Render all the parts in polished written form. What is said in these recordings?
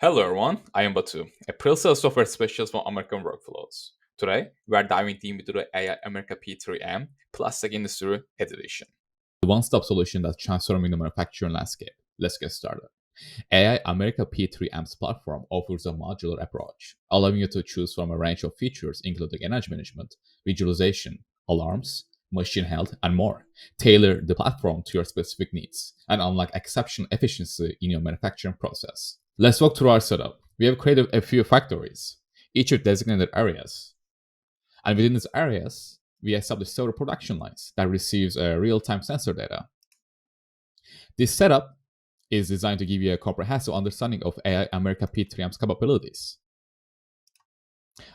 Hello everyone, I am Batu, a pre-sales software specialist for American Workflows. Today, we are diving deep into the AI America P3M Plastic Industry Edition. The one-stop solution that's transforming the manufacturing landscape. Let's get started. AI America P3M's platform offers a modular approach, allowing you to choose from a range of features including energy management, visualization, alarms, machine health, and more. Tailor the platform to your specific needs and unlock exceptional efficiency in your manufacturing process. Let's walk through our setup. We have created a few factories, each with designated areas. And within these areas, we establish several production lines that receives real-time sensor data. This setup is designed to give you a comprehensive understanding of AI America P3M's capabilities.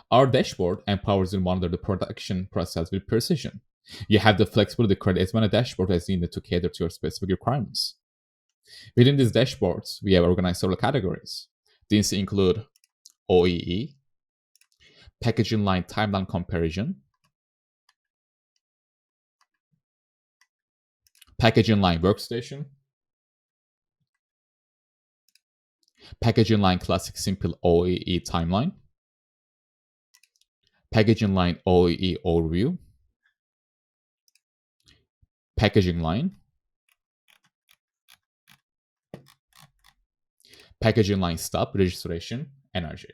Our dashboard empowers you to monitor the production process with precision. You have the flexibility to create as many dashboards as needed to cater to your specific requirements. Within these dashboards, we have organized several categories. These include OEE, packaging line timeline comparison, packaging line workstation, packaging line classic simple OEE timeline, packaging line OEE overview, packaging line, packaging line stop, registration, energy.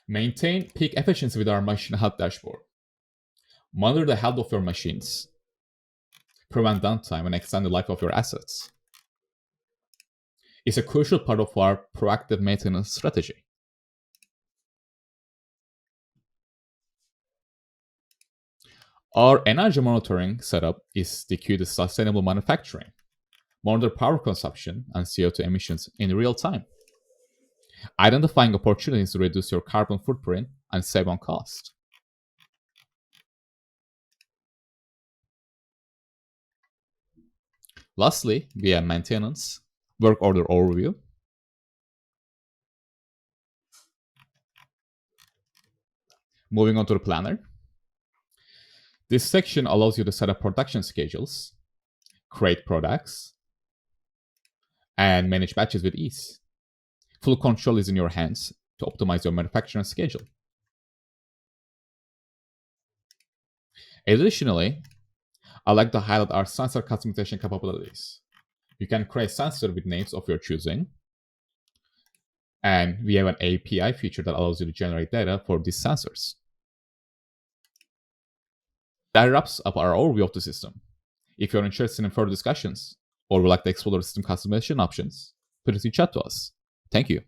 Maintain peak efficiency with our machine health dashboard. Monitor the health of your machines. Prevent downtime and extend the life of your assets. It's a crucial part of our proactive maintenance strategy. Our energy monitoring setup is the key to sustainable manufacturing. Monitor power consumption and CO2 emissions in real time, identifying opportunities to reduce your carbon footprint and save on cost. Lastly, we have maintenance, work order overview, moving on to the planner. This section allows you to set up production schedules, create products, and manage batches with ease. Full control is in your hands to optimize your manufacturing schedule. Additionally, I'd like to highlight our sensor customization capabilities. You can create sensors with names of your choosing, and we have an API feature that allows you to generate data for these sensors. That wraps up our overview of the system. If you're interested in further discussions or would like to explore the system customization options, please reach out to us. Thank you.